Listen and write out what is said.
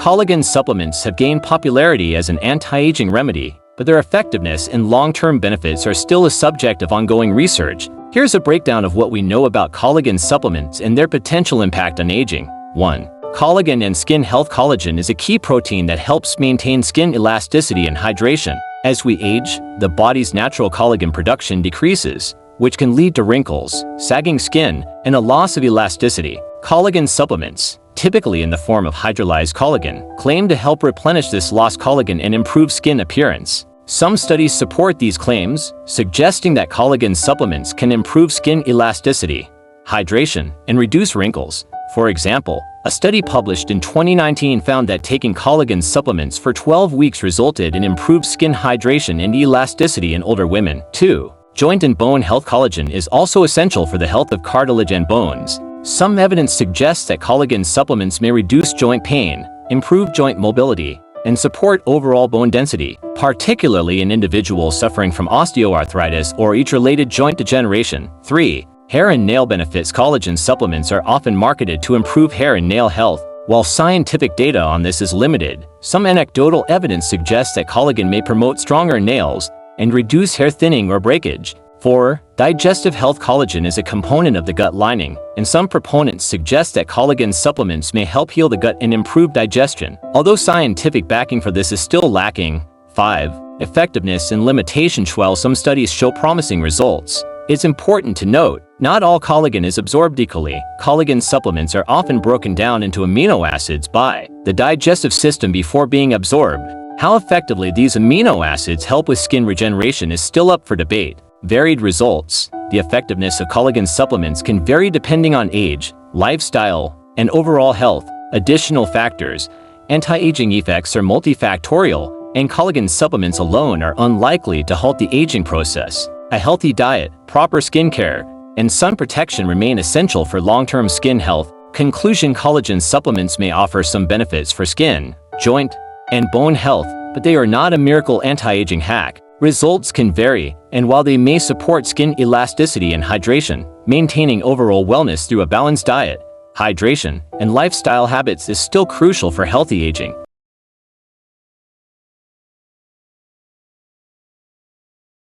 Collagen supplements have gained popularity as an anti-aging remedy, but their effectiveness and long-term benefits are still a subject of ongoing research. Here's a breakdown of what we know about collagen supplements and their potential impact on aging. 1. Collagen and skin health. Collagen is a key protein that helps maintain skin elasticity and hydration. As we age, the body's natural collagen production decreases, which can lead to wrinkles, sagging skin, and a loss of elasticity. Collagen supplements, typically in the form of hydrolyzed collagen, claim to help replenish this lost collagen and improve skin appearance. Some studies support these claims, suggesting that collagen supplements can improve skin elasticity, hydration, and reduce wrinkles. For example, a study published in 2019 found that taking collagen supplements for 12 weeks resulted in improved skin hydration and elasticity in older women. 2. Joint and bone health. Collagen is also essential for the health of cartilage and bones. Some evidence suggests that collagen supplements may reduce joint pain, improve joint mobility, and support overall bone density, particularly in individuals suffering from osteoarthritis or age-related joint degeneration. 3. Hair and nail benefits. Collagen supplements are often marketed to improve hair and nail health. While scientific data on this is limited, some anecdotal evidence suggests that collagen may promote stronger nails and reduce hair thinning or breakage. 4. Digestive health. Collagen is a component of the gut lining, and some proponents suggest that collagen supplements may help heal the gut and improve digestion, although scientific backing for this is still lacking. 5. Effectiveness and limitations. While some studies show promising results, it's important to note, not all collagen is absorbed equally. Collagen supplements are often broken down into amino acids by the digestive system before being absorbed. How effectively these amino acids help with skin regeneration is still up for debate. Varied results. The effectiveness of collagen supplements can vary depending on age, lifestyle, and overall health. Additional factors. Anti-aging effects are multifactorial, and collagen supplements alone are unlikely to halt the aging process. A healthy diet, proper skincare, and sun protection remain essential for long-term skin health. Conclusion. Collagen supplements may offer some benefits for skin, joint, and bone health, but they are not a miracle anti-aging hack. Results can vary, and while they may support skin elasticity and hydration, maintaining overall wellness through a balanced diet, hydration, and lifestyle habits is still crucial for healthy aging.